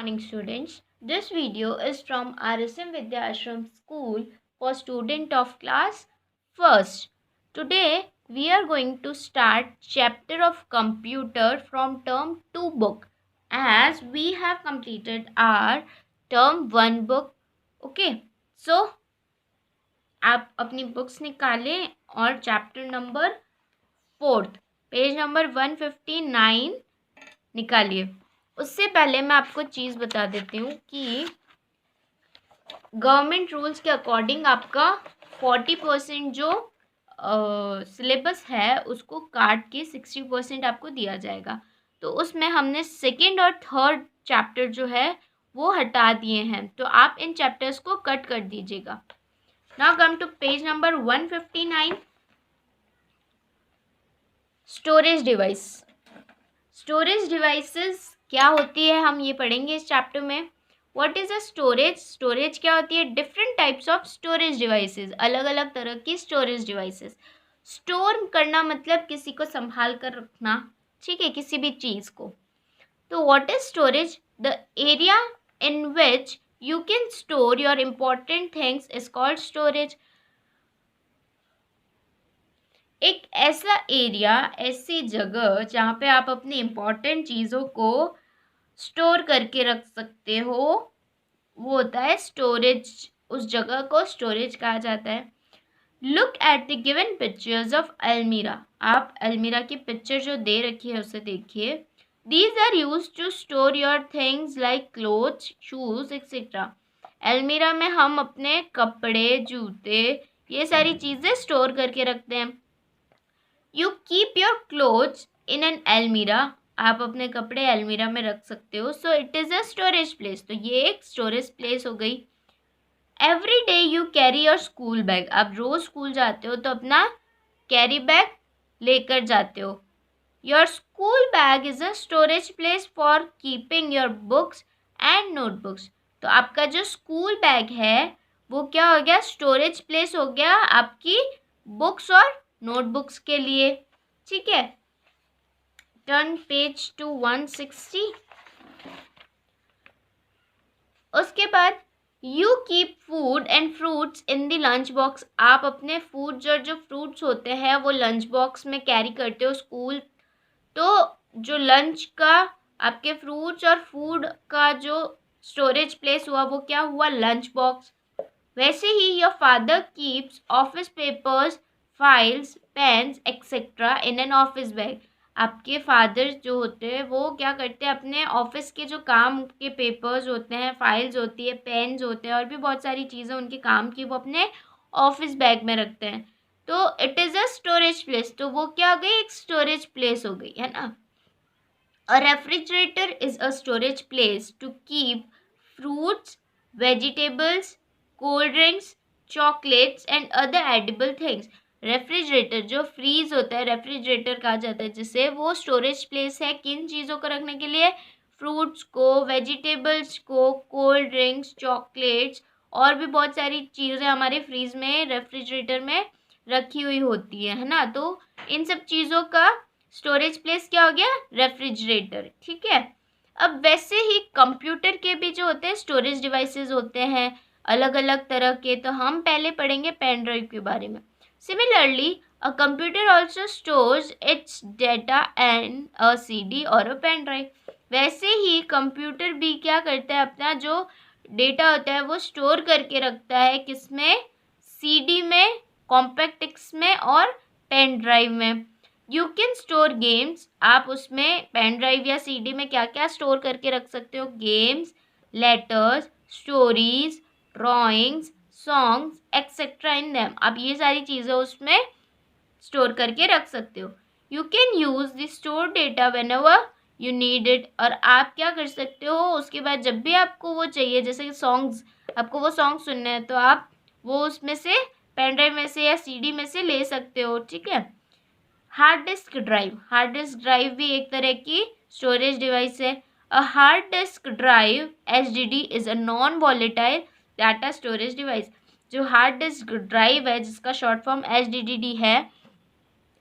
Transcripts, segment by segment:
morning, students. This video is from RSM Vidya Ashram School for student of class first. Today we are going to start chapter of computer from term 2 book as we have completed our term 1 book. Okay, so आप अपनी books निकालें और chapter number 4 page number 159 निकालिए। उससे पहले मैं आपको चीज़ बता देती हूँ कि गवर्नमेंट रूल्स के अकॉर्डिंग आपका 40% जो सिलेबस है उसको काट के 60% आपको दिया जाएगा। तो उसमें हमने सेकेंड और थर्ड चैप्टर जो है वो हटा दिए हैं, तो आप इन चैप्टर्स को कट कर दीजिएगा। Now come to page number 159, storage device. Storage devices क्या होती है हम ये पढ़ेंगे इस चैप्टर में। What is a storage? Storage क्या होती है? Different types of storage devices, अलग अलग तरह की स्टोरेज डिवाइसेस। स्टोर करना मतलब किसी को संभाल कर रखना, ठीक है, किसी भी चीज़ को। तो what is storage? The area in which you can store your important things is called storage. एक ऐसा एरिया, ऐसी जगह जहाँ पे आप अपनी इम्पोर्टेंट चीज़ों को स्टोर करके रख सकते हो, वो होता है स्टोरेज। उस जगह को स्टोरेज कहा जाता है। Look at the given pictures of अलमीरा। आप अलमीरा की पिक्चर जो दे रखी है उसे देखिए। These are use to store your things like clothes, shoes etcetera. अलमीरा में हम अपने कपड़े, जूते, ये सारी चीज़ें स्टोर करके रखते हैं। You keep your clothes in N अलमीरा। आप अपने कपड़े अलमीरा में रख सकते हो। So it is a storage place. तो ये एक स्टोरेज प्लेस हो गई। Every day you carry your school bag. आप रोज़ स्कूल जाते हो तो अपना कैरी बैग लेकर जाते हो। Your school bag is a storage place for keeping your books and notebooks. तो आपका जो स्कूल बैग है वो क्या हो गया? स्टोरेज प्लेस हो गया आपकी बुक्स और नोटबुक्स के लिए, ठीक है। Turn page to 160। उसके बाद you keep food and fruits in the lunch box. आप अपने फूड जो फ्रूट्स होते हैं वो लंच बॉक्स में कैरी करते हो स्कूल। तो जो लंच का आपके फ्रूट्स और फूड का जो स्टोरेज प्लेस हुआ वो क्या हुआ? Lunch box. वैसे ही your father keeps office papers, files, pens etcetera in an office bag. आपके फादर जो होते हैं वो क्या करते हैं? अपने ऑफिस के जो काम के पेपर्स होते हैं, फाइल्स होती है, पेन्स होते हैं और भी बहुत सारी चीज़ें उनके काम की, वो अपने ऑफिस बैग में रखते हैं। तो it is a storage place. तो वो क्या हो गई? एक स्टोरेज प्लेस हो गई, है ना। A refrigerator is a storage place to keep fruits, vegetables, cold drinks, chocolates and other edible things. Refrigerator जो फ्रीज होता है, रेफ्रिजरेटर कहा जाता है जिसे, वो स्टोरेज प्लेस है किन चीज़ों को रखने के लिए? फ्रूट्स को, वेजिटेबल्स को, कोल्ड ड्रिंक्स, चॉकलेट्स और भी बहुत सारी चीज़ें हमारे फ्रीज में, रेफ्रिजरेटर में रखी हुई होती है ना। तो इन सब चीज़ों का स्टोरेज प्लेस क्या हो गया? रेफ्रिजरेटर, ठीक है। अब वैसे ही कंप्यूटर के भी जो होते हैं स्टोरेज डिवाइसेस होते हैं अलग अलग तरह के। तो हम पहले पढ़ेंगे पेन ड्राइव के बारे में। Similarly a computer also stores its data in a CD और अ पेन ड्राइव। वैसे ही कंप्यूटर भी क्या करता है? अपना जो डेटा होता है वो स्टोर करके रखता है, किसमें? CD में, कॉम्पैक्ट डिस्क में और पेन ड्राइव में। You can store games. आप उसमें पेन ड्राइव या CD में क्या क्या स्टोर करके रख सकते हो? Games, letters, stories, drawings, songs etcetera in them. आप ये सारी चीज़ें उसमें स्टोर करके रख सकते हो। You can use the store data when ever you need it. और आप क्या कर सकते हो उसके बाद जब भी आपको वो चाहिए, जैसे कि सॉन्ग्स, आपको वो सॉन्ग सुनने हैं तो आप वो उसमें से पेन ड्राइव में से या CD में से ले सकते हो, ठीक है। Hard disk drive. Hard disk drive भी एक तरह की स्टोरेज डिवाइस है। अ hard disk drive HDD is a non volatile data storage device. जो हार्ड डिस्क ड्राइव है जिसका शॉर्ट फॉर्म HDD है,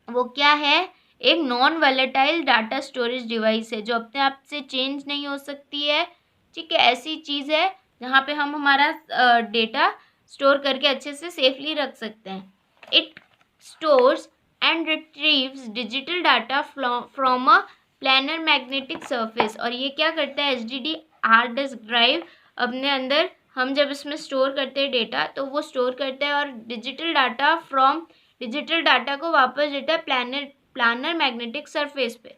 वो क्या है? एक non volatile data storage device है जो अपने आप से चेंज नहीं हो सकती है, ठीक है, ऐसी चीज़ है जहाँ पे हम हमारा डेटा स्टोर करके अच्छे से सेफली रख सकते हैं. It stores and retrieves digital data from a planar magnetic surface. और ये क्या करता है, HDD हार्ड डिस्क ड्राइव अपने अंदर हम जब इसमें स्टोर करते हैं डेटा तो वो स्टोर करता है और डिजिटल डाटा को वापस देता है प्लानर मैग्नेटिक सरफेस पे.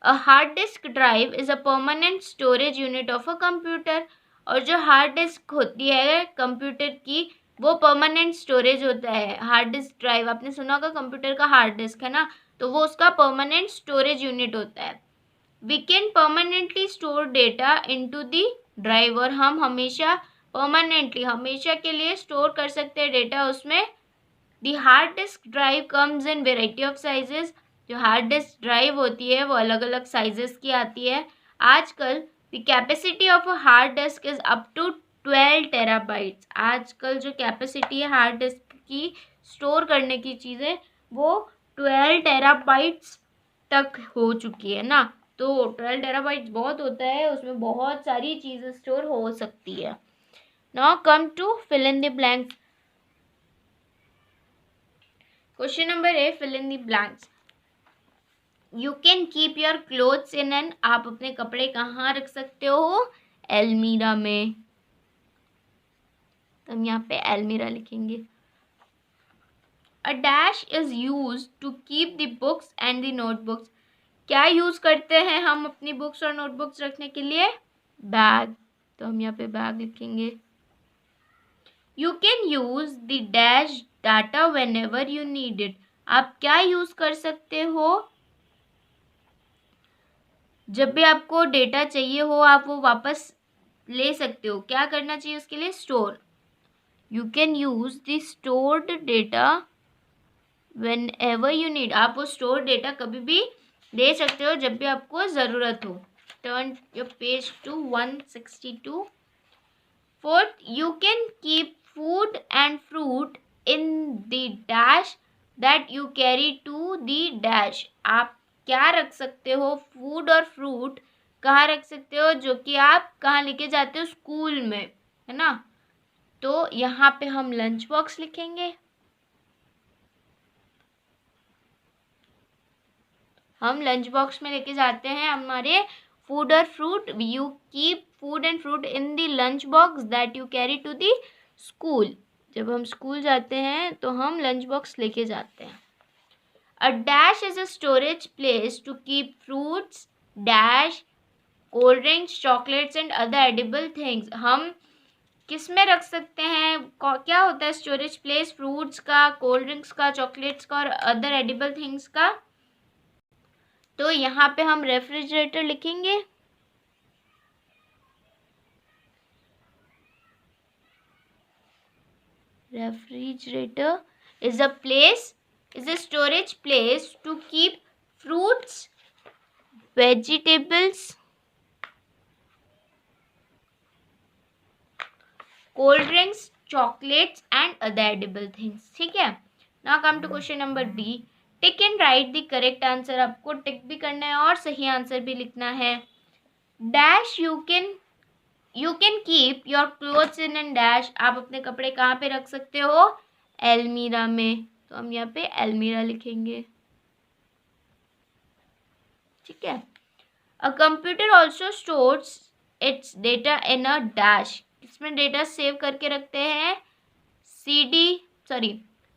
अ hard disk drive is a permanent storage unit of a computer. और जो हार्ड डिस्क होती है कंप्यूटर की वो परमानेंट स्टोरेज होता है. हार्ड डिस्क ड्राइव आपने सुना होगा, कंप्यूटर का हार्ड डिस्क है ना, तो वो उसका परमानेंट स्टोरेज यूनिट होता है. We can permanently store data into the drive. और हम हमेशा परमानेंटली हमेशा के लिए स्टोर कर सकते हैं डेटा उसमें. The hard disk drive comes in variety of sizes. जो हार्ड डिस्क ड्राइव होती है वो अलग अलग साइजेस की आती है. आजकल the capacity of a hard disk is up to 12 terabytes. आजकल जो कैपेसिटी है हार्ड डिस्क की स्टोर करने की चीज़ें वो 12 टेराबाइट्स तक हो चुकी है ना. तो 12 टेराबाइट्स बहुत होता है, उसमें बहुत सारी चीज़ें स्टोर हो सकती है. Now come to fill in the blanks. Question number A, fill in the blanks. You can keep your clothes in an. आप अपने कपड़े कहाँ रख सकते हो, एलमीरा में. तो हम यहाँ पे एलमीरा लिखेंगे. A dash is use to keep the books and the notebooks. क्या यूज करते हैं हम अपनी बुक्स और नोटबुक्स रखने के लिए, बैग. तो हम यहाँ पे बैग लिखेंगे. You can use the dash data when ever you need it. आप क्या यूज कर सकते हो, जब भी आपको डेटा चाहिए हो आप वो वापस ले सकते हो. क्या करना चाहिए उसके लिए, store. You can use the stored data when ever you need. आप वो स्टोर डेटा कभी भी ले सकते हो जब भी आपको ज़रूरत हो. Turn your page to 162. Fourth, you can keep food and fruit in the dash that you carry to the dash. आप क्या रख सकते हो, फूड और फ्रूट कहाँ रख सकते हो जो कि आप कहाँ लेके जाते हो, स्कूल में, है ना. तो यहाँ पे हम लंच बॉक्स लिखेंगे. हम लंच बॉक्स में लेके जाते हैं हमारे फूड और फ्रूट. You keep food and fruit in the lunch box that you carry to the school. जब हम स्कूल जाते हैं तो हम लंच बॉक्स लेके जाते हैं. A dash is a storage place to keep fruits dash cold drinks chocolates and other edible things. हम किस में रख सकते हैं, क्या होता है स्टोरेज प्लेस, फ्रूट्स का, कोल्ड ड्रिंक्स का, चॉकलेट्स का और अदर एडिबल थिंग्स का. तो यहाँ पे हम रेफ्रिजरेटर लिखेंगे. Refrigerator is a storage place to keep fruits, vegetables, cold drinks, chocolates and other edible things. ठीक है. Now come to question number B. Tick and right the correct answer. आपको टिक भी करना है और सही आंसर भी लिखना है. Dash you can keep your clothes in and dash. आप अपने कपड़े कहाँ पे रख सकते हो, एलमीरा में. तो हम यहाँ पे एलमीरा लिखेंगे. ठीक है. A computer also stores its data in a dash. इसमें डेटा सेव करके रखते हैं,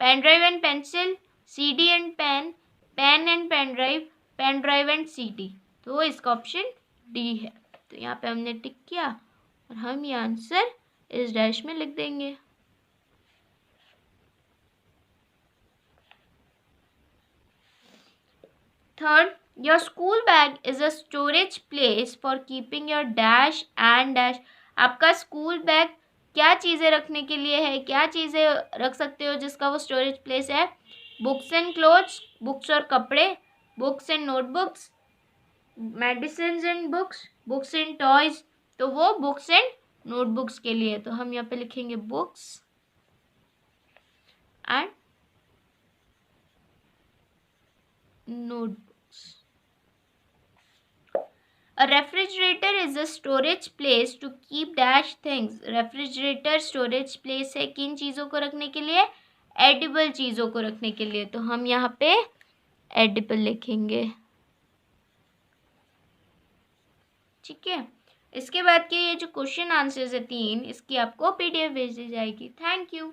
pen drive and pencil, CD and pen, pen and pen drive and CD. तो इसका ऑप्शन डी है. तो यहाँ पे हमने टिक किया और हम ये आंसर इस डैश में लिख देंगे. Third, your school bag is a storage place for keeping your dash and dash. आपका स्कूल बैग क्या चीज़ें रखने के लिए है, क्या चीज़ें रख सकते हो जिसका वो स्टोरेज प्लेस है, बुक्स एंड क्लोथ्स, बुक्स और कपड़े, books and notebooks, medicine and books and toys. तो वो बुक्स एंड नोटबुक्स के लिए. तो हम यहाँ पे लिखेंगे books and notebooks. A refrigerator is a storage place to keep dash things. Refrigerator storage place है किन चीज़ों को रखने के लिए? एडिबल चीज़ों को रखने के लिए। तो हम यहाँ पे एडिबल लिखेंगे, ठीक है। इसके बाद के ये जो क्वेश्चन आंसर्स है 3, इसकी आपको पीडीएफ भेजी जाएगी। Thank you.